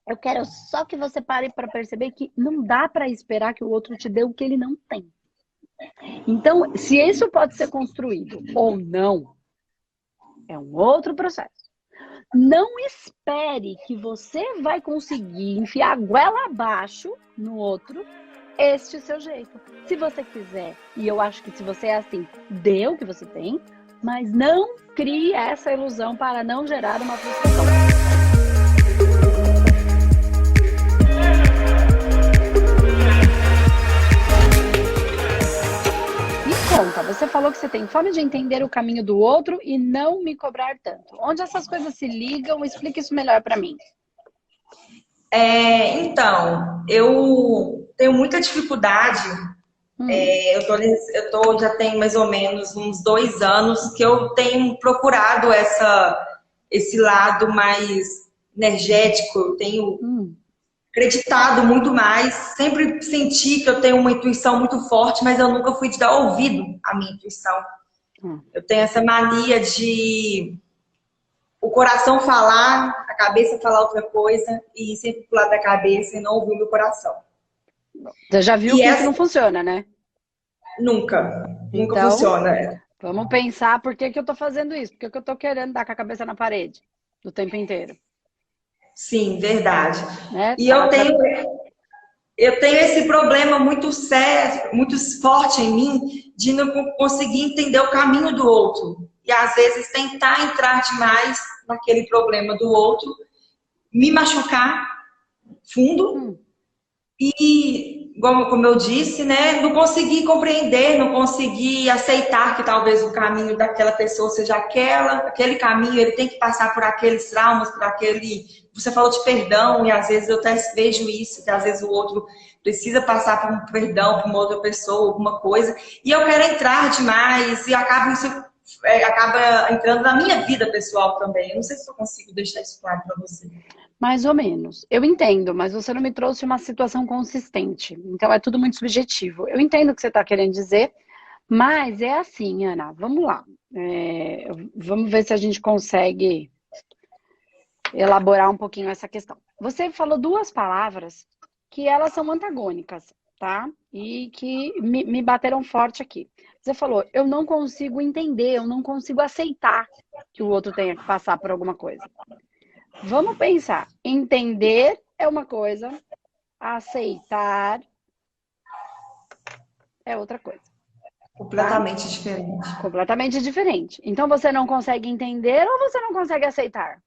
Eu quero só que você pare para perceber que não dá para esperar que o outro te dê o que ele não tem. Então, se isso pode ser construído ou não, é um outro processo. Não espere que você vai conseguir enfiar a goela abaixo no outro este seu jeito. Se você quiser, e eu acho que se você é assim, dê o que você tem, mas não crie essa ilusão para não gerar uma frustração. Me conta, você falou que você tem fome de entender o caminho do outro e não me cobrar tanto. Onde essas coisas se ligam? Explica isso melhor para mim. Então, eu tenho muita dificuldade. Já tem mais ou menos uns 2 anos que eu tenho procurado esse lado mais energético. Eu tenho acreditado muito mais. Sempre senti que eu tenho uma intuição muito forte, mas eu nunca fui de dar ouvido à minha intuição. Eu tenho essa mania de o coração falar, a cabeça falar outra coisa e sempre pro lado da cabeça e não ouvir o meu coração. Você já viu que isso não funciona, né? Nunca Então, funciona. Vamos pensar por que eu tô fazendo isso, por que eu tô querendo dar com a cabeça na parede o tempo inteiro. Sim, verdade. Né? E eu tenho esse problema muito sério, muito forte em mim, de não conseguir entender o caminho do outro. E às vezes tentar entrar demais naquele problema do outro, me machucar fundo e, como eu disse, né, não conseguir compreender, não conseguir aceitar que talvez o caminho daquela pessoa seja aquele caminho, ele tem que passar por aqueles traumas, por aquele... Você falou de perdão, e às vezes eu até vejo isso, que às vezes o outro precisa passar por um perdão para uma outra pessoa, alguma coisa, e eu quero entrar demais, e acaba entrando na minha vida pessoal também. Eu não sei se eu consigo deixar isso claro para você. Mais ou menos. Eu entendo, mas você não me trouxe uma situação consistente. Então é tudo muito subjetivo. Eu entendo o que você está querendo dizer, mas é assim, Ana, vamos lá. Vamos ver se a gente consegue elaborar um pouquinho essa questão. Você falou duas palavras que elas são antagônicas, tá? E que me bateram forte aqui. Você falou, eu não consigo entender, eu não consigo aceitar que o outro tenha que passar por alguma coisa. Vamos pensar. Entender é uma coisa, aceitar é outra coisa. Completamente diferente. Completamente diferente. Então você não consegue entender ou você não consegue aceitar?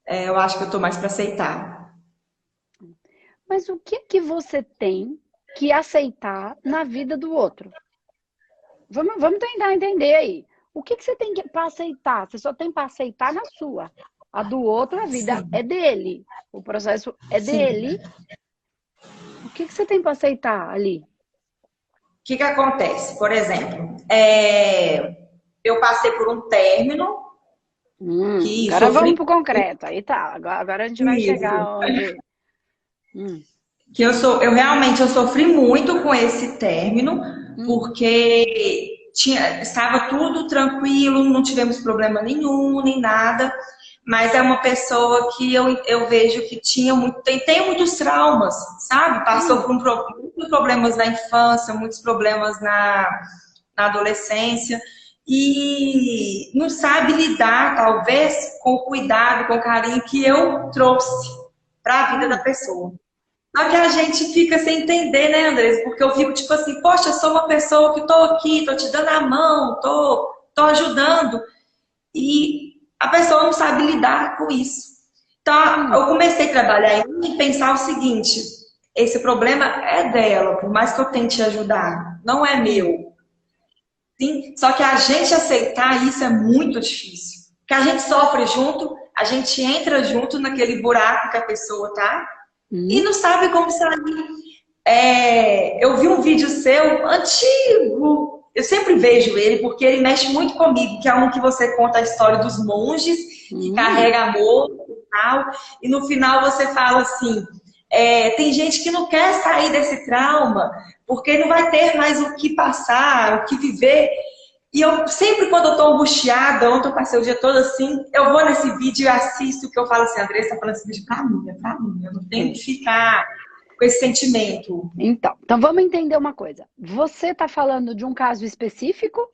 Eu acho que eu tô mais para aceitar. Mas o que você tem que aceitar na vida do outro? Vamos tentar entender aí. O que você tem para aceitar? Você só tem para aceitar na sua. A do outro, a vida é dele. O processo é dele. O que você tem para aceitar ali? O que acontece? Por exemplo, eu passei por um término. Agora vamos pro concreto. Aí tá. Agora a gente vai chegar onde... Que eu realmente sofri muito com esse término, porque estava tudo tranquilo, não tivemos problema nenhum, nem nada, mas é uma pessoa que eu vejo que tem muitos traumas, sabe? Passou por muitos problemas na infância, muitos problemas na adolescência, e não sabe lidar, talvez, com o cuidado, com o carinho que eu trouxe para a vida da pessoa. Só que a gente fica sem entender, né, Andressa? Porque eu fico tipo assim, poxa, eu sou uma pessoa que tô aqui, tô te dando a mão, tô ajudando. E a pessoa não sabe lidar com isso. Então, eu comecei a trabalhar em mim e pensar o seguinte, esse problema é dela, por mais que eu tente ajudar, não é meu. Sim? Só que a gente aceitar isso é muito difícil. Porque a gente sofre junto, a gente entra junto naquele buraco que a pessoa tá, e não sabe como sair. Eu vi um vídeo seu antigo, eu sempre vejo ele, porque ele mexe muito comigo, que é um que você conta a história dos monges, que carrega amor e tal, e no final você fala assim, tem gente que não quer sair desse trauma, porque não vai ter mais o que passar, o que viver. E eu sempre, quando eu tô angustiada, ontem eu passei o dia todo assim, eu vou nesse vídeo e assisto, que eu falo assim, Andressa tá falando esse vídeo pra mim, é pra mim. Eu não tenho que ficar com esse sentimento. Então vamos entender uma coisa. Você tá falando de um caso específico?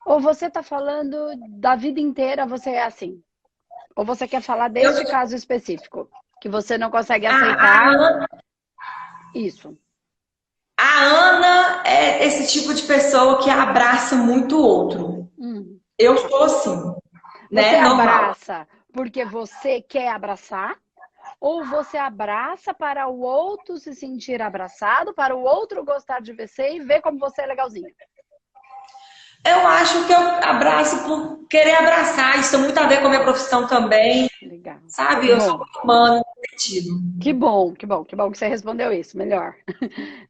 Ou você tá falando da vida inteira você é assim? Ou você quer falar deste caso específico? Que você não consegue aceitar isso. A Ana é esse tipo de pessoa que abraça muito o outro. Eu sou assim, né? Você Normal. abraça porque você quer abraçar? Ou você abraça para o outro se sentir abraçado, para o outro gostar de você e ver como você é legalzinho? Eu acho que eu abraço por querer abraçar. Isso tem muito a ver com a minha profissão também. Legal. Sabe? Eu sou muito humano nesse sentido. Que bom que você respondeu isso, melhor.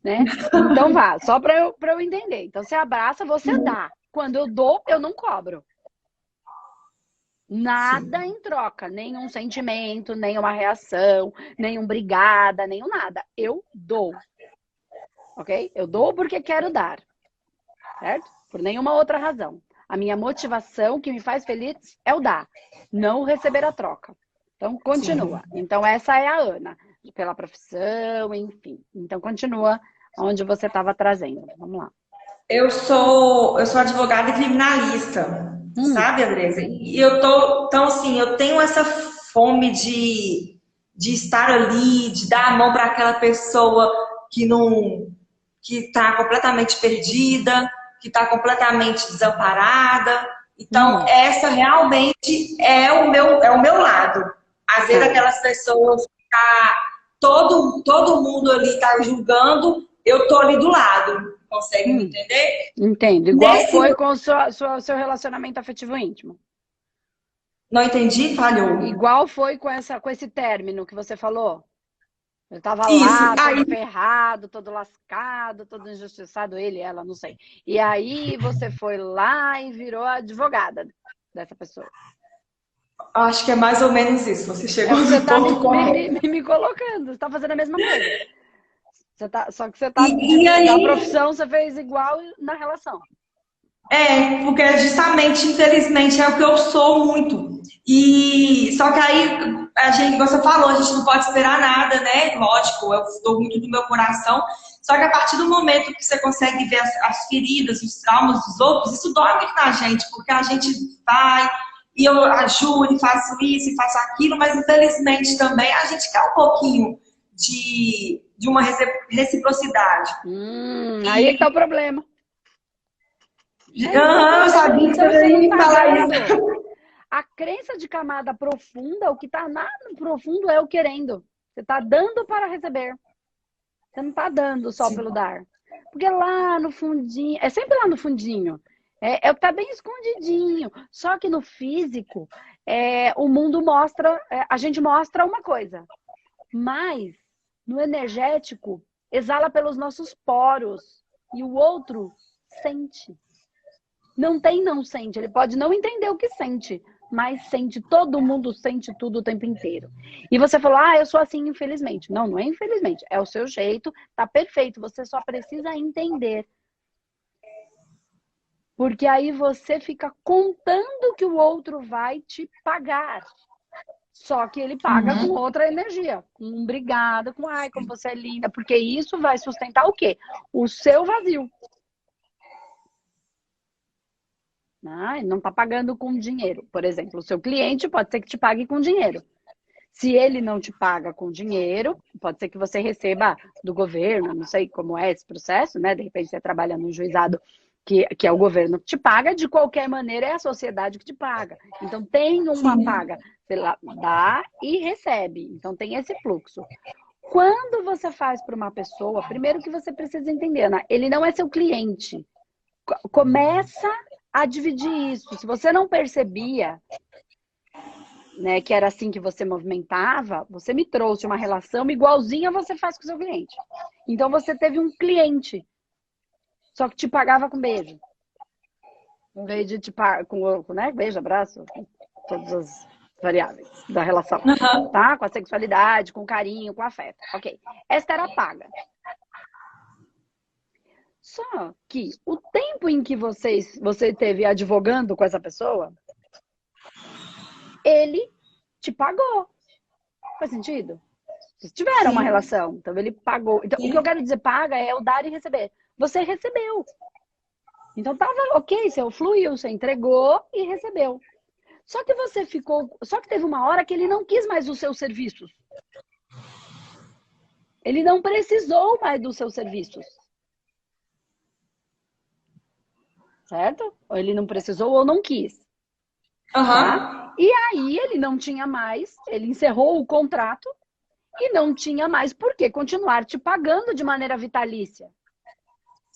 Né? Então vá, só para eu entender. Então você abraça, você dá. Quando eu dou, eu não cobro. Nada em troca, nenhum sentimento, nenhuma reação, nenhum obrigada, nenhum nada. Eu dou. Ok? Eu dou porque quero dar. Certo? Por nenhuma outra razão. A minha motivação que me faz feliz é o dar, não receber a troca. Então, continua. Sim. Então, essa é a Ana, pela profissão, enfim. Então, continua onde você estava trazendo. Vamos lá. Eu sou advogada e criminalista, sabe, Andresa? E então assim, eu tenho essa fome de estar ali, de dar a mão para aquela pessoa que está completamente perdida, que está completamente desamparada. Então, essa realmente é o meu lado. Às vezes aquelas pessoas que todo mundo ali está julgando, eu tô ali do lado. Consegue me entender? Entendo. Igual foi com o seu relacionamento afetivo íntimo. Não entendi, falhou. Igual foi com esse término que você falou. Eu tava lá, todo ferrado, todo lascado, todo injustiçado, ele, ela, não sei. E aí você foi lá e virou a advogada dessa pessoa. Acho que é mais ou menos isso. Você chegou no ponto correto. Me colocando, você tá fazendo a mesma coisa. Só que você tá na profissão, você fez igual na relação. Porque justamente, infelizmente, é o que eu sou muito. E só que aí, você falou, a gente não pode esperar nada, né? Lógico, eu dou muito do meu coração. Só que a partir do momento que você consegue ver as feridas, os traumas dos outros, isso dói muito na gente, porque a gente vai e eu ajudo e faço isso e faço aquilo, mas infelizmente também a gente quer um pouquinho de uma reciprocidade. Aí é que tá o problema. Eu sabia que você ia me falar isso. A crença de camada profunda, o que tá lá no profundo é o querendo. Você tá dando para receber. Você não tá dando só pelo dar. Porque lá no fundinho, é sempre lá no fundinho. É o que tá bem escondidinho. Só que no físico, o mundo mostra, a gente mostra uma coisa. Mas no energético, exala pelos nossos poros. E o outro sente. Não sente. Ele pode não entender o que sente, mas sente. Todo mundo sente tudo o tempo inteiro. E você falou, eu sou assim, infelizmente. Não, não é infelizmente. É o seu jeito, tá perfeito. Você só precisa entender. Porque aí você fica contando que o outro vai te pagar. Só que ele paga com outra energia. Com obrigada, com como você é linda. Porque isso vai sustentar o quê? O seu vazio. Ele não está pagando com dinheiro. Por exemplo, o seu cliente pode ser que te pague com dinheiro. Se ele não te paga com dinheiro, pode ser que você receba do governo, não sei como é esse processo, né? De repente você trabalha num juizado que é o governo que te paga, de qualquer maneira é a sociedade que te paga. Então tem uma paga, você dá e recebe. Então tem esse fluxo. Quando você faz para uma pessoa, primeiro que você precisa entender, Ana, ele não é seu cliente. Começa a dividir isso. Se você não percebia, né, que era assim que você movimentava, você me trouxe uma relação igualzinha você faz com o seu cliente. Então você teve um cliente, só que te pagava com beijo. Em vez de te pagar com, né, beijo, abraço, todas as variáveis da relação, tá? Com a sexualidade, com carinho, com afeto. Ok. Esta era a paga. Só que o tempo em que você teve advogando com essa pessoa, ele te pagou. Faz sentido? Vocês tiveram uma Sim, relação, então ele pagou. Então, o que eu sim, quero dizer paga é o dar e receber. Você recebeu. Então tava ok, você fluiu, você entregou e recebeu. Só que só que teve uma hora que ele não quis mais os seus serviços. Ele não precisou mais dos seus serviços. Certo? Ou ele não precisou ou não quis, tá? aham, E aí ele não tinha mais, ele encerrou o contrato e não tinha mais por que continuar te pagando de maneira vitalícia.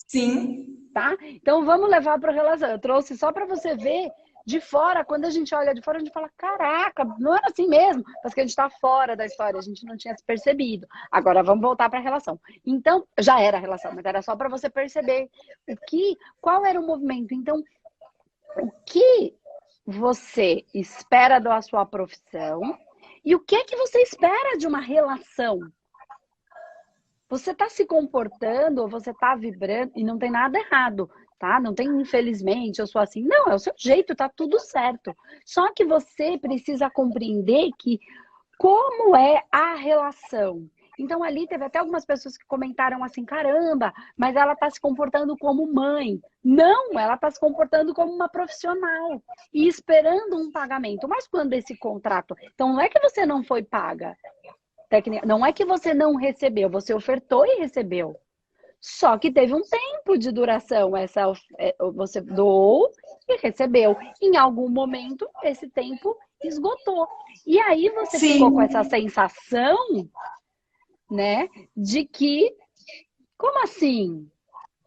sim, Tá? Então vamos levar para a relação. Eu trouxe só para você ver de fora, quando a gente olha de fora, a gente fala, caraca, não era assim mesmo, porque a gente está fora da história, a gente não tinha se percebido. Agora vamos voltar para a relação. Então, já era a relação, mas era só para você perceber qual era o movimento. Então, o que você espera da sua profissão e o que é que você espera de uma relação? Você está se comportando ou você está vibrando e não tem nada errado, tá? Não tem infelizmente, eu sou assim. Não, é o seu jeito, tá tudo certo. Só que você precisa compreender que como é a relação. Então ali teve até algumas pessoas que comentaram assim, caramba, mas ela está se comportando como mãe. Não, ela está se comportando como uma profissional e esperando um pagamento. Mas quando esse contrato, então não é que você não foi paga, não é que você não recebeu, você ofertou e recebeu. Só que teve um tempo de duração. Você doou e recebeu. Em algum momento, esse tempo esgotou. E aí você ficou com essa sim. sensação, né, de que, como assim?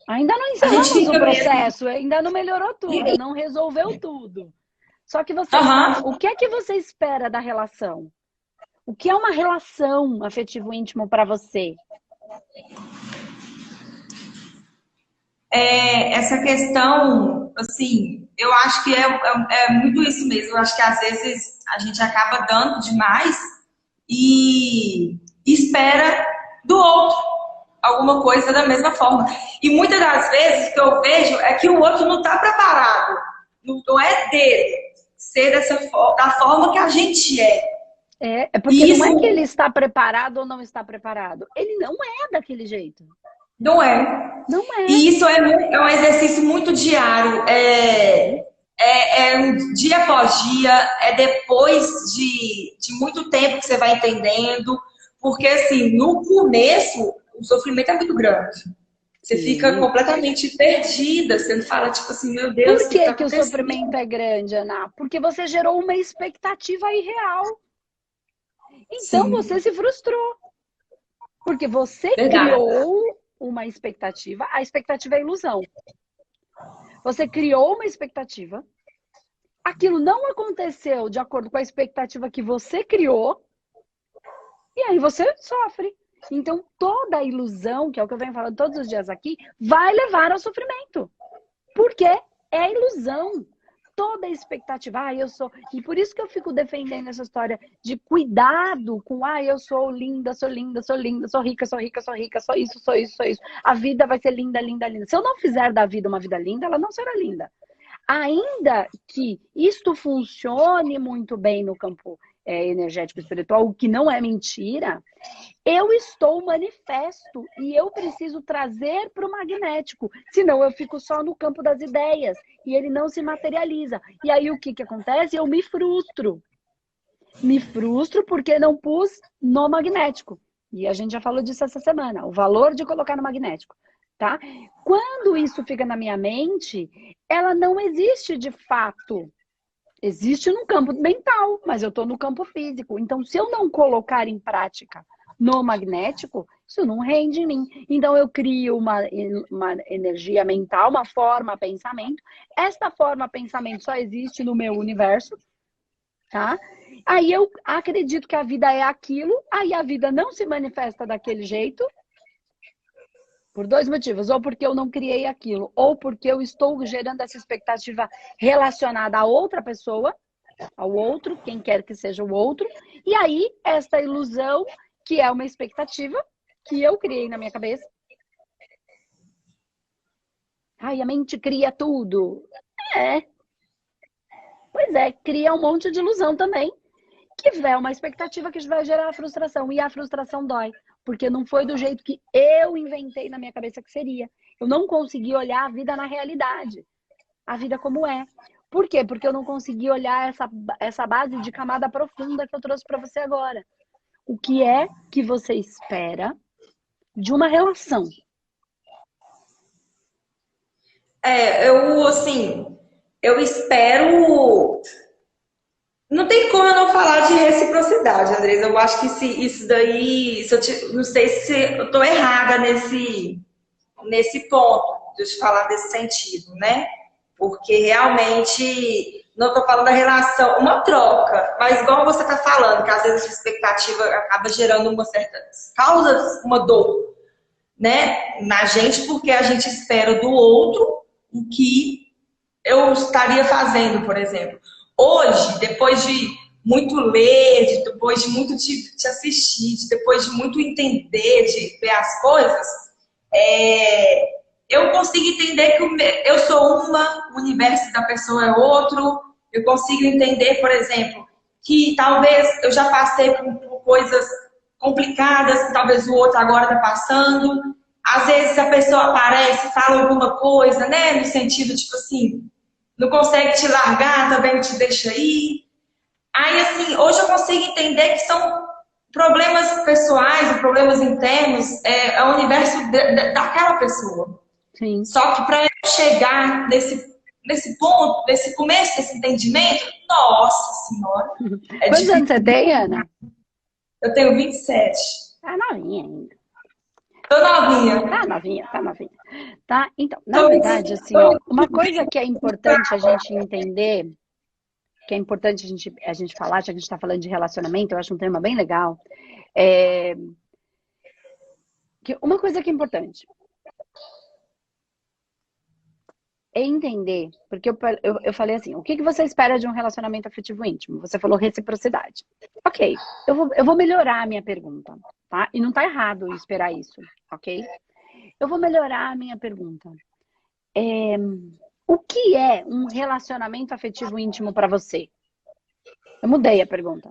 Ainda não A gente encerramos o fica mesmo. processo, ainda não melhorou tudo, não resolveu tudo. Só que você está. Aham. O que é que você espera da relação? O que é uma relação afetivo íntimo para você? Essa questão, assim, eu acho que é muito isso mesmo. Eu acho que às vezes a gente acaba dando demais e espera do outro alguma coisa da mesma forma. E muitas das vezes o que eu vejo é que o outro não está preparado. Não é dele ser da forma que a gente é. É porque E não é que isso ele está preparado ou não está preparado. Ele não é daquele jeito. não é. Não é. E isso é um exercício muito diário. É um dia após dia, é depois de muito tempo que você vai entendendo. Porque, assim, no começo, o sofrimento é muito grande. Você fica Sim. completamente perdida. Você fala, tipo assim, meu Deus, Por o que está que que o acontecendo? sofrimento é grande, Ana? Porque você gerou uma expectativa irreal. Então você Sim, se frustrou. Porque você verdade. criou uma expectativa. A expectativa é ilusão. Você criou uma expectativa. Aquilo não aconteceu de acordo com a expectativa que você criou. E aí você sofre. Então, toda a ilusão, que é o que eu venho falando todos os dias aqui, vai levar ao sofrimento. Porque é ilusão. Toda a expectativa, eu sou. E por isso que eu fico defendendo essa história de cuidado com, eu sou linda, sou linda, sou linda, sou rica, sou rica, sou rica, sou isso, sou isso, sou isso. A vida vai ser linda, linda, linda. Se eu não fizer da vida uma vida linda, ela não será linda. Ainda que isto funcione muito bem no campo energético espiritual, o que não é mentira, eu estou manifesto e eu preciso trazer para o magnético, senão eu fico só no campo das ideias e ele não se materializa. E aí o que acontece? Eu me frustro. Me frustro porque não pus no magnético. E a gente já falou disso essa semana, o valor de colocar no magnético, tá? Quando isso fica na minha mente, ela não existe de fato. Existe no campo mental, mas eu estou no campo físico. Então, se eu não colocar em prática no magnético, isso não rende em mim. Então, eu crio uma energia mental, uma forma pensamento. Esta forma pensamento só existe no meu universo, tá? Aí eu acredito que a vida é aquilo, aí a vida não se manifesta daquele jeito, por dois motivos, ou porque eu não criei aquilo, ou porque eu estou gerando essa expectativa relacionada a outra pessoa, ao outro, quem quer que seja o outro, e aí esta ilusão, que é uma expectativa que eu criei na minha cabeça, Ai, a mente cria tudo. É, pois é, cria um monte de ilusão também, que é uma expectativa que vai gerar a frustração. E a frustração dói, porque não foi do jeito que eu inventei na minha cabeça que seria. Eu não consegui olhar a vida na realidade, a vida como é. Por quê? Porque eu não consegui olhar essa base de camada profunda que eu trouxe para você agora. O que é que você espera de uma relação? Assim, eu espero. Não tem como eu não falar de reciprocidade, Andresa. Eu acho que isso daí. Não sei se eu estou errada nesse ponto, de eu te falar desse sentido, né? Porque realmente. Não estou falando da relação, uma troca, mas igual você está falando, que às vezes a expectativa acaba gerando uma certa. Causa uma dor, né? Na gente, porque a gente espera do outro o que eu estaria fazendo, por exemplo. Hoje, depois de muito ler, depois de muito te assistir, depois de muito entender, de ver as coisas, eu consigo entender que eu sou uma, o universo da pessoa é outro. Eu consigo entender, por exemplo, que talvez eu já passei por coisas complicadas que talvez o outro agora está passando. Às vezes a pessoa aparece, fala alguma coisa, né? No sentido, tipo assim, não consegue te largar, também não te deixa ir. Aí, assim, hoje eu consigo entender que são problemas pessoais, problemas internos, é o universo daquela pessoa. Sim. Só que para eu chegar nesse ponto, nesse começo desse entendimento, nossa senhora, é Quantos difícil. anos você tem, Ana? Eu tenho 27. Tá novinha ainda. Tô novinha. Tá novinha, tá novinha. Tá? Então, na Tô, verdade, assim, ó, uma coisa que é importante a gente entender, que é importante a gente falar, já que a gente tá falando de relacionamento, eu acho um tema bem legal, é que uma coisa que é importante é entender, porque eu falei assim, o que você espera de um relacionamento afetivo íntimo? Você falou reciprocidade. Ok, eu vou melhorar a minha pergunta, tá? E não tá errado esperar isso, ok? Eu vou melhorar a minha pergunta. O que é um relacionamento afetivo íntimo para você? Eu mudei a pergunta.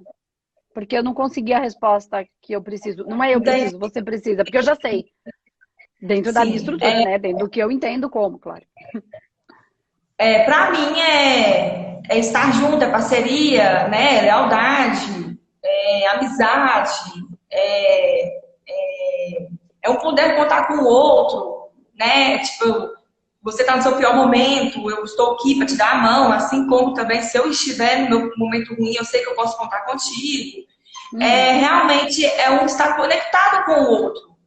Porque eu não consegui a resposta que eu preciso. Não é eu preciso, você precisa, porque eu já sei. Dentro da minha sim, estrutura, né? Dentro do que eu entendo como, claro. para mim é estar junto, é parceria, né? Lealdade, amizade, é um poder contar com o outro, né? Tipo, você tá no seu pior momento, eu estou aqui para te dar a mão, assim como também se eu estiver no meu momento ruim, eu sei que eu posso contar contigo. Realmente é um estar conectado com o outro,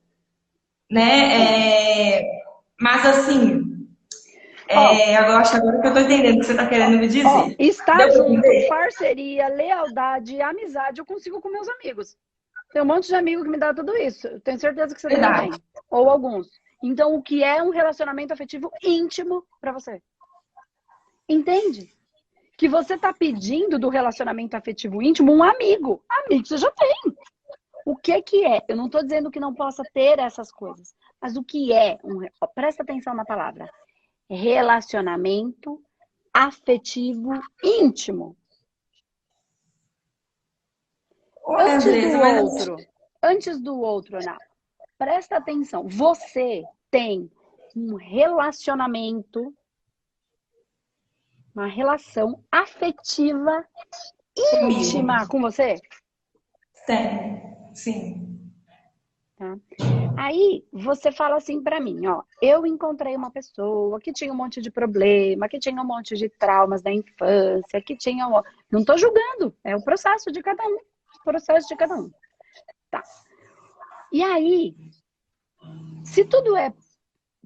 né? Mas assim, eu acho que agora que eu tô entendendo o que você tá querendo me dizer. Estar Deu pra junto, entender? parceria, lealdade, amizade, eu consigo com meus amigos. Tem um monte de amigo que me dá tudo isso. Eu tenho certeza que você também Verdade. tem. Ou alguns. Então, o que é um relacionamento afetivo íntimo para você? Entende? Que você tá pedindo do relacionamento afetivo íntimo um amigo. Amigo você já tem. O que é? Eu não estou dizendo que não possa ter essas coisas. Mas o que é? Presta atenção na palavra. Relacionamento afetivo íntimo. Antes do outro, Ana, presta atenção. Você tem um relacionamento, uma relação afetiva íntima com você? Tem, sim. Tá? Aí você fala assim pra mim, ó, eu encontrei uma pessoa que tinha um monte de problema, que tinha um monte de traumas da infância, que tinha, não tô julgando, é o processo de cada um, Tá. E aí, se tudo é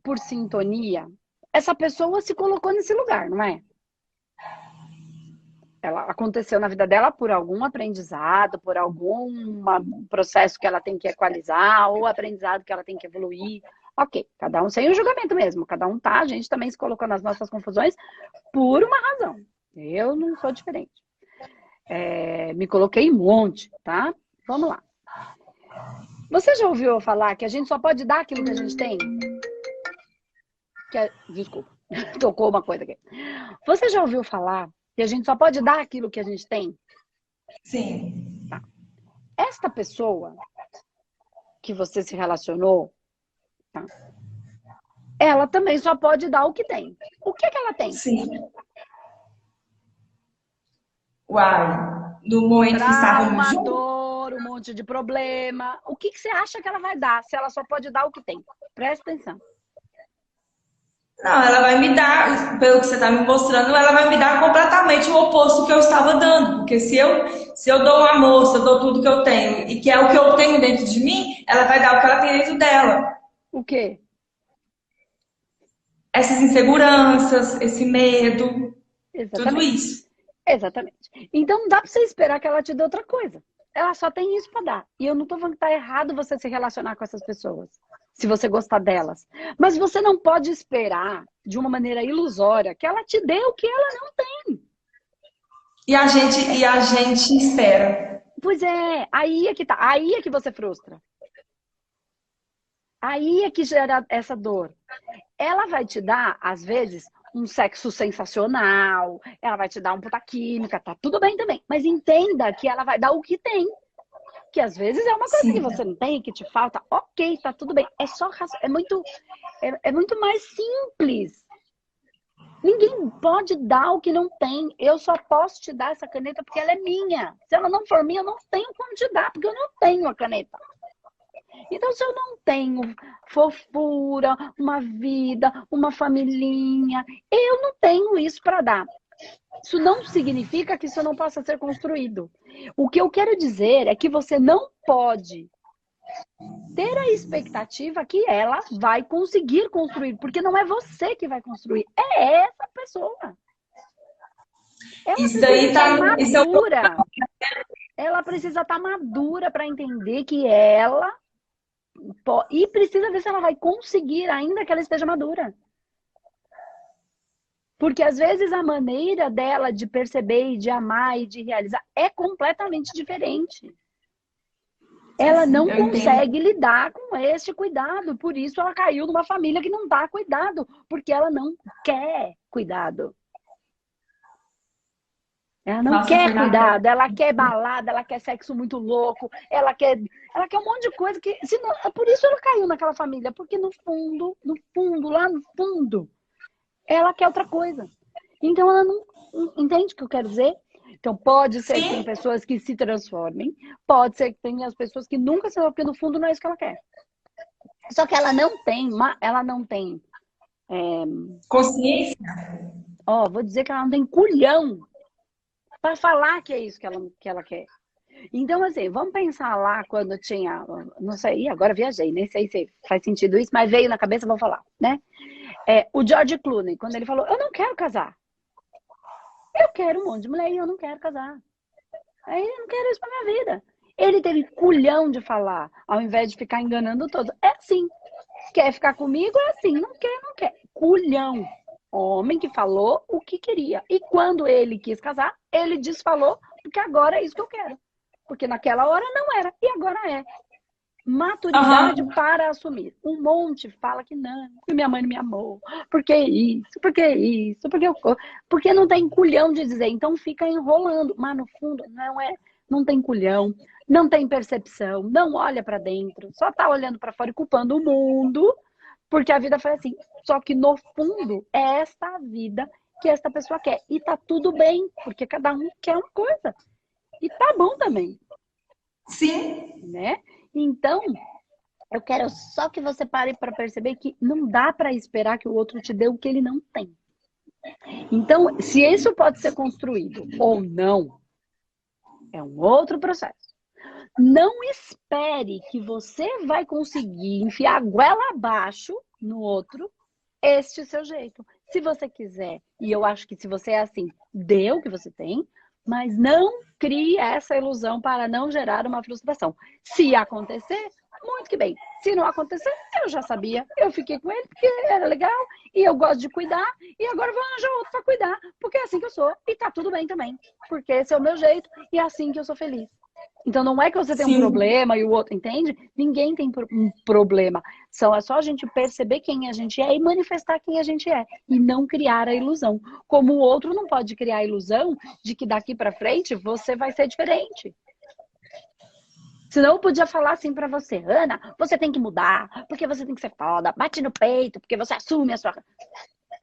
por sintonia, essa pessoa se colocou nesse lugar, não é? Ela aconteceu na vida dela por algum aprendizado, por algum processo que ela tem que equalizar, ou aprendizado que ela tem que evoluir. Ok, cada um sem o julgamento mesmo, cada um tá, a gente também se colocou nas nossas confusões por uma razão. Eu não sou diferente. Me coloquei em um monte, tá? Vamos lá. Você já ouviu falar que a gente só pode dar aquilo que a gente tem? Desculpa. Tocou uma coisa aqui. Você já ouviu falar que a gente só pode dar aquilo que a gente tem? Sim. Tá. Esta pessoa que você se relacionou, tá? Ela também só pode dar o que tem. O que é que ela tem? Sim. Uai. No momento que estávamos Trauma, juntos. dor, um monte de problema. O que você acha que ela vai dar se ela só pode dar o que tem? Presta atenção. Não, ela vai me dar, pelo que você está me mostrando, ela vai me dar completamente o oposto que eu estava dando. Porque se eu dou um amor, se eu dou tudo que eu tenho, e que é o que eu tenho dentro de mim, ela vai dar o que ela tem dentro dela. O quê? Essas inseguranças, esse medo, tudo Exatamente. isso. Exatamente. Então não dá pra você esperar que ela te dê outra coisa. Ela só tem isso pra dar. E eu não tô falando que tá errado você se relacionar com essas pessoas, se você gostar delas. Mas você não pode esperar, de uma maneira ilusória, que ela te dê o que ela não tem. E a gente espera. Pois é, aí é que tá. Aí é que você frustra. Aí é que gera essa dor. Ela vai te dar, às vezes, um sexo sensacional, ela vai te dar um puta química, tá tudo bem também. Mas entenda que ela vai dar o que tem. Que às vezes é uma coisa que Sim. você não tem, que te falta. Ok, tá tudo bem. É muito mais simples. Ninguém pode dar o que não tem. Eu só posso te dar essa caneta porque ela é minha. Se ela não for minha, eu não tenho como te dar, porque eu não tenho a caneta. Então, se eu não tenho fofura, uma vida, uma familhinha, eu não tenho isso para dar. Isso não significa que isso não possa ser construído. O que eu quero dizer é que você não pode ter a expectativa que ela vai conseguir construir, porque não é você que vai construir, é essa pessoa. Ela Isso precisa daí estar tá. Isso é o madura. Ela precisa estar madura para entender que ela e precisa ver se ela vai conseguir, ainda que ela esteja madura. Porque às vezes a maneira dela de perceber e de amar e de realizar é completamente diferente. Ela não eu consegue entendo. lidar com este cuidado. Por isso ela caiu numa família que não dá cuidado. Porque ela não quer cuidado. Ela não Nossa, foi quer na pele. cuidado, ela quer balada, ela quer sexo muito louco, ela quer um monte de coisa que. Senão, por isso ela caiu naquela família, porque no fundo, lá no fundo, ela quer outra coisa. Então ela não. Entende o que eu quero dizer? Então pode ser que tem Sim, pessoas que se transformem, pode ser que tenha as pessoas que nunca se porque no fundo não é isso que ela quer. Só que ela não tem, consciência. vou dizer que ela não tem culhão para falar que é isso que ela quer. Então, assim, vamos pensar lá quando tinha, não sei, agora viajei, nem sei se faz sentido isso, mas veio na cabeça, vou falar, né? O George Clooney, quando ele falou, eu não quero casar. Eu quero um monte de mulher e eu não quero casar. Aí eu não quero isso pra minha vida. Ele teve culhão de falar, ao invés de ficar enganando todos. É assim. Quer ficar comigo? É assim. Não quer, não quer. Culhão. Homem que falou o que queria. E quando ele quis casar, ele desfalou, porque agora é isso que eu quero. Porque naquela hora não era, e agora é. Maturidade Aham. para assumir. Um monte fala que não, que minha mãe não me amou. Por que isso? Por que isso? Porque não tem culhão de dizer. Então fica enrolando. Mas no fundo não é, não tem culhão, não tem percepção, não olha para dentro, só tá olhando para fora e culpando o mundo, porque a vida foi assim. Só que no fundo é esta vida que esta pessoa quer. E tá tudo bem, porque cada um quer uma coisa. E tá bom também, Sim. né? Então, eu quero só que você pare para perceber que não dá para esperar que o outro te dê o que ele não tem. Então, se isso pode ser construído ou não, é um outro processo. Não espere que você vai conseguir enfiar a goela abaixo no outro este seu jeito. Se você quiser, e eu acho que se você é assim, dê o que você tem, mas não crie essa ilusão para não gerar uma frustração. Se acontecer, muito que bem. Se não acontecer, eu já sabia. Eu fiquei com ele porque era legal e eu gosto de cuidar e agora vou arranjar outro para cuidar, porque é assim que eu sou e tá tudo bem também, porque esse é o meu jeito e é assim que eu sou feliz. Então não é que você tem um Sim. problema e o outro, entende? Ninguém tem um problema. É só a gente perceber quem a gente é e manifestar quem a gente é. E não criar a ilusão. Como o outro não pode criar a ilusão de que daqui pra frente você vai ser diferente. Senão eu podia falar assim pra você, Ana, você tem que mudar, porque você tem que ser foda, bate no peito, porque você assume a sua...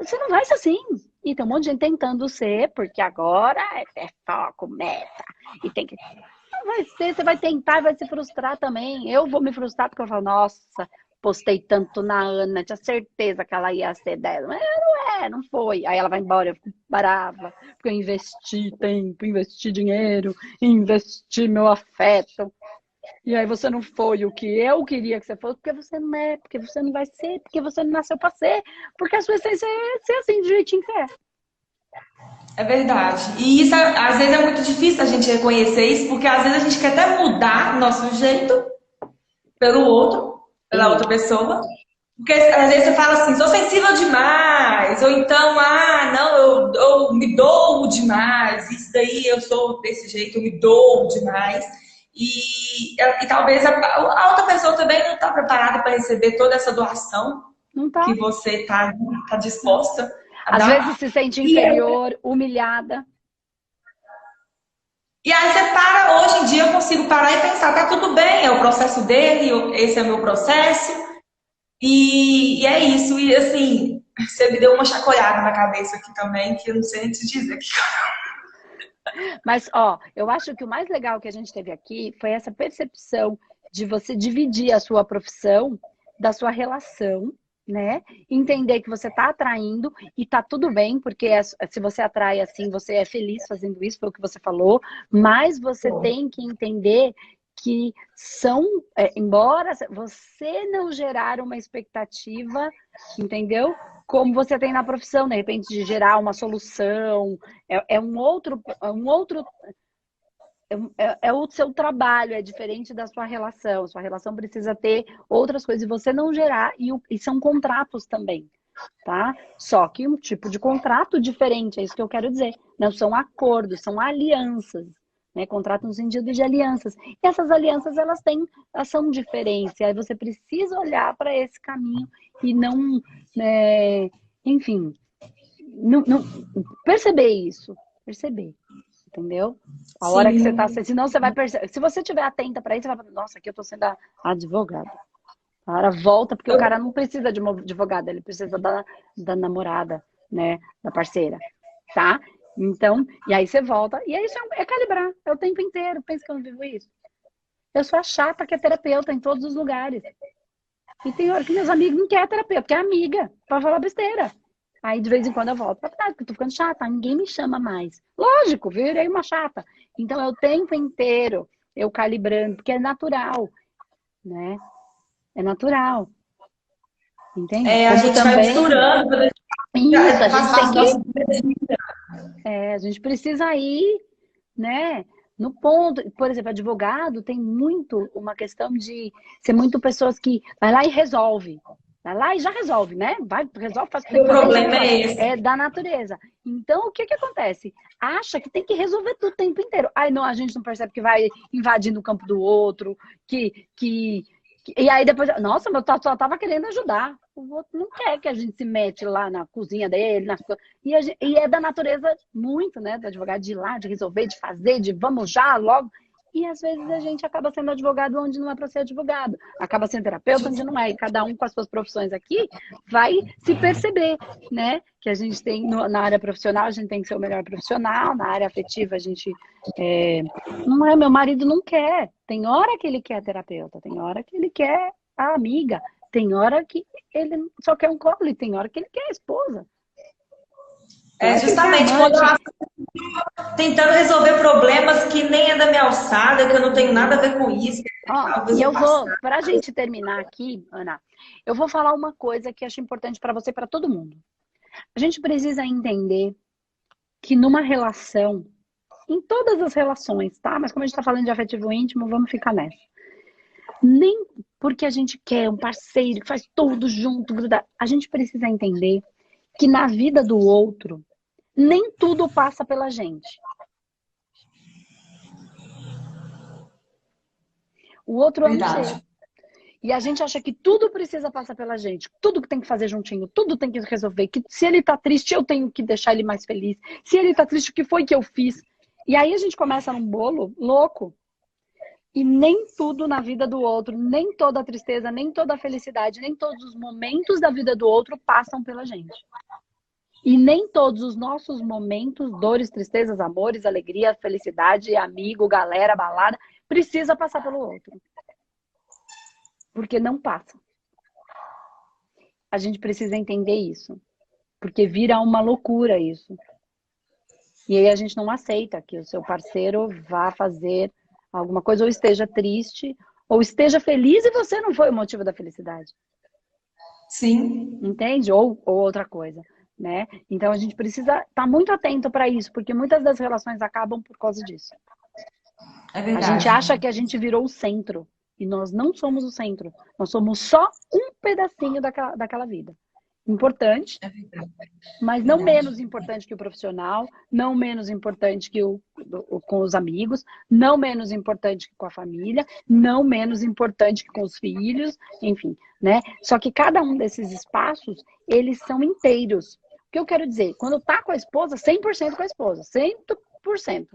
Você não vai ser assim. E tem um monte de gente tentando ser, porque agora é foco, meta. E tem que... Não vai ser, você vai tentar e vai se frustrar também. Eu vou me frustrar porque eu falo, nossa, postei tanto na Ana, tinha certeza que ela ia ser dela. Mas não foi. Aí ela vai embora, eu fico brava, porque eu investi tempo, investi dinheiro, investi meu afeto. E aí você não foi o que eu queria que você fosse, porque você não é, porque você não vai ser, porque você não nasceu pra ser, porque a sua essência é ser assim, do jeitinho que é. É verdade. E isso, às vezes, é muito difícil a gente reconhecer isso, porque às vezes a gente quer até mudar nosso jeito pelo outro, pela outra pessoa. Porque às vezes você fala assim, sou sensível demais, ou então, não, eu me dou demais, isso daí eu sou desse jeito, eu me dou demais. E talvez a outra pessoa também não está preparada para receber toda essa doação Não tá. que você tá disposta a Às dar. vezes se sente inferior, humilhada. E aí você para, hoje em dia eu consigo parar e pensar, tá tudo bem, é o processo dele, esse é o meu processo, e é isso. E assim, você me deu uma chacoalhada na cabeça aqui também, que eu não sei nem te dizer. Mas, ó, eu acho que o mais legal que a gente teve aqui foi essa percepção de você dividir a sua profissão da sua relação, né? Entender que você tá atraindo e tá tudo bem, porque se você atrai assim, você é feliz fazendo isso, foi o que você falou, mas você tem que entender que embora você não gerar uma expectativa, entendeu? Como você tem na profissão, de repente, de gerar uma solução, é o seu trabalho, é diferente da sua relação. Sua relação precisa ter outras coisas e você não gerar, e são contratos também, tá? Só que um tipo de contrato diferente, é isso que eu quero dizer. Não são acordos, são alianças, né? Contrato no sentido de alianças. E essas alianças, elas são diferentes. E aí você precisa olhar para esse caminho e não, enfim, não, perceber isso, perceber. Entendeu? A hora que você tá, Sim. senão você vai perceber. Se você estiver atenta para isso, você vai falar, nossa, aqui eu tô sendo advogada. Cara, volta, porque o cara não precisa de uma advogada, ele precisa da namorada, né? Da parceira, tá? Então, e aí você volta, e é isso, é calibrar, é o tempo inteiro. Pensa que eu não vivo isso. Eu sou a chata que é terapeuta em todos os lugares. E tem hora que meus amigos não querem terapeuta, quer amiga, pra falar besteira. Aí de vez em quando eu volto pra trás, porque eu tô ficando chata, ninguém me chama mais. Lógico, virei uma chata. Então é o tempo inteiro eu calibrando, porque é natural, né? É natural. Entende? A Como gente vai também. misturando, Isso, a faz gente tem parte da nossa que. vida. A gente precisa ir, né? No ponto, por exemplo, advogado tem muito uma questão de ser muito pessoas que vai lá e resolve. Vai lá e já resolve, né? Vai, resolve, faz o que tem O que fazer e já problema resolve. é esse. É da natureza. Então, o que acontece? Acha que tem que resolver tudo o tempo inteiro. Aí não, a gente não percebe que vai invadindo o campo do outro, e aí depois, nossa, meu só tava querendo ajudar. O outro não quer que a gente se mete lá na cozinha dele, e é da natureza muito, né, do advogado de ir lá, de resolver, de fazer, de vamos já, logo. E às vezes a gente acaba sendo advogado onde não é para ser advogado. Acaba sendo terapeuta onde não é. E cada um com as suas profissões aqui vai se perceber, né? Que a gente tem na área profissional, a gente tem que ser o melhor profissional. Na área afetiva, a gente... não é, meu marido não quer. Tem hora que ele quer terapeuta, tem hora que ele quer a amiga, tem hora que ele só quer um colo e tem hora que ele quer a esposa. Justamente quando eu estou tentando resolver problemas que nem é da minha alçada, que eu não tenho nada a ver com isso. E eu vou, para a gente terminar aqui, Ana, eu vou falar uma coisa que acho importante para você e para todo mundo. A gente precisa entender que numa relação, em todas as relações, tá? Mas como a gente está falando de afetivo íntimo, vamos ficar nessa. Nem porque a gente quer um parceiro que faz tudo junto, a gente precisa entender que na vida do outro, nem tudo passa pela gente. O outro é um Verdade. ser. E a gente acha que tudo precisa passar pela gente, tudo que tem que fazer juntinho, tudo tem que resolver, que se ele tá triste, eu tenho que deixar ele mais feliz. Se ele tá triste, o que foi que eu fiz? E aí a gente começa num bolo louco. E nem tudo na vida do outro, nem toda a tristeza, nem toda a felicidade, nem todos os momentos da vida do outro passam pela gente. E nem todos os nossos momentos, dores, tristezas, amores, alegria, felicidade, amigo, galera, balada, precisa passar pelo outro. Porque não passa. A gente precisa entender isso. Porque vira uma loucura isso. E aí a gente não aceita que o seu parceiro vá fazer alguma coisa, ou esteja triste, ou esteja feliz e você não foi o motivo da felicidade. Sim. Entende? Ou outra coisa, né? Então a gente precisa estar muito atento para isso, porque muitas das relações acabam por causa disso. É A verdade. gente acha que a gente virou o centro, e nós não somos o centro. Nós somos só um pedacinho daquela vida. Importante, É verdade. mas não menos importante que o profissional, não menos importante que com os amigos, não menos importante que com a família, não menos importante que com os filhos, enfim, né? Só que cada um desses espaços, eles são inteiros. O que eu quero dizer? Quando tá com a esposa, 100% com a esposa, 100%.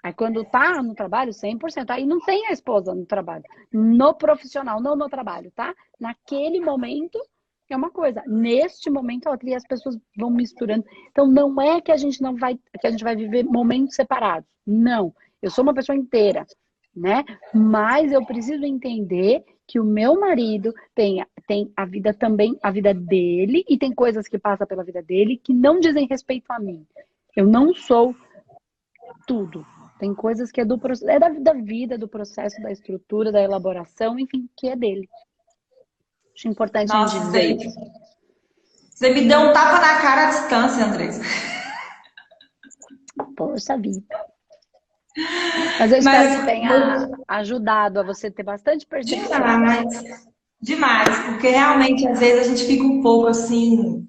Aí quando tá no trabalho, 100%. Aí não tem a esposa no trabalho, no profissional, não no trabalho, tá? Naquele momento é uma coisa, neste momento a outra, e as pessoas vão misturando. Então não é que a gente não vai, que a gente vai viver momentos separados. Não, eu sou uma pessoa inteira, né? Mas eu preciso entender que o meu marido tem a vida também, a vida dele, e tem coisas que passam pela vida dele que não dizem respeito a mim. Eu não sou tudo. Tem coisas que é da vida, do processo, da estrutura, da elaboração, enfim, que é dele. Acho importante a gente dizer isso. Você me deu um tapa na cara à distância, Andressa. Poxa vida. Mas eu espero que tenha ajudado a você ter bastante percepção. Demais, porque realmente às vezes a gente fica um pouco assim,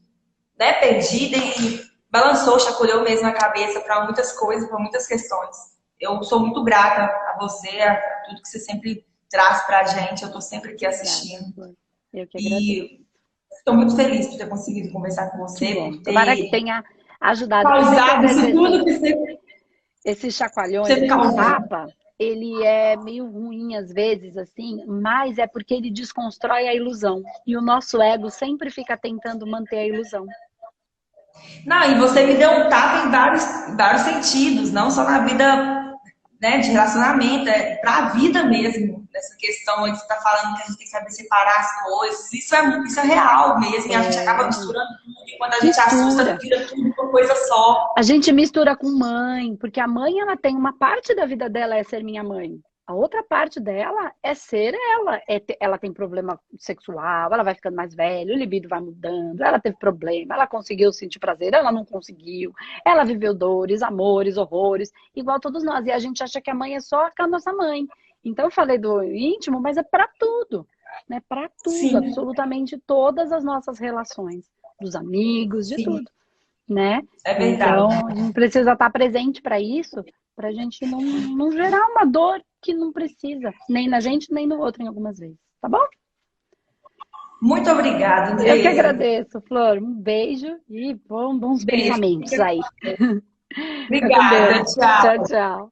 né, perdida e balançou, chacoalhou mesmo a cabeça para muitas coisas, para muitas questões. Eu sou muito grata a você, a tudo que você sempre traz para a gente. Eu estou sempre aqui assistindo. Eu que agradeço. E estou muito feliz por ter conseguido conversar com você. Por ter Tomara que tenha ajudado. causado isso tudo que você... Esse chacoalhões, esse tapa, ele é meio ruim às vezes, assim, mas é porque ele desconstrói a ilusão. E o nosso ego sempre fica tentando manter a ilusão. Não, e você me deu um tapa em vários sentidos, não só na vida, né, de relacionamento, é para a vida mesmo. Nessa questão aí que você está falando que a gente tem que saber separar as coisas. Isso é real mesmo, e a gente acaba misturando tudo, e quando a gente assusta, vira tudo uma coisa só. A gente mistura com mãe, porque a mãe, ela tem uma parte da vida dela é ser minha mãe. A outra parte dela é ser ela. Ela tem problema sexual, ela vai ficando mais velha, o libido vai mudando, ela teve problema, ela conseguiu sentir prazer, ela não conseguiu. Ela viveu dores, amores, horrores, igual todos nós. E a gente acha que a mãe é só a nossa mãe. Então eu falei do íntimo, mas é para tudo. Né? Para tudo, sim, absolutamente todas as nossas relações. Dos amigos, de sim, tudo. Né? É verdade. Então a gente precisa estar presente para isso, para a gente não gerar uma dor que não precisa, nem na gente, nem no outro, em algumas vezes. Tá bom? Muito obrigada, Andressa. Eu que agradeço, Flor. Um beijo e bons pensamentos aí. Obrigada, tchau. Tchau, tchau.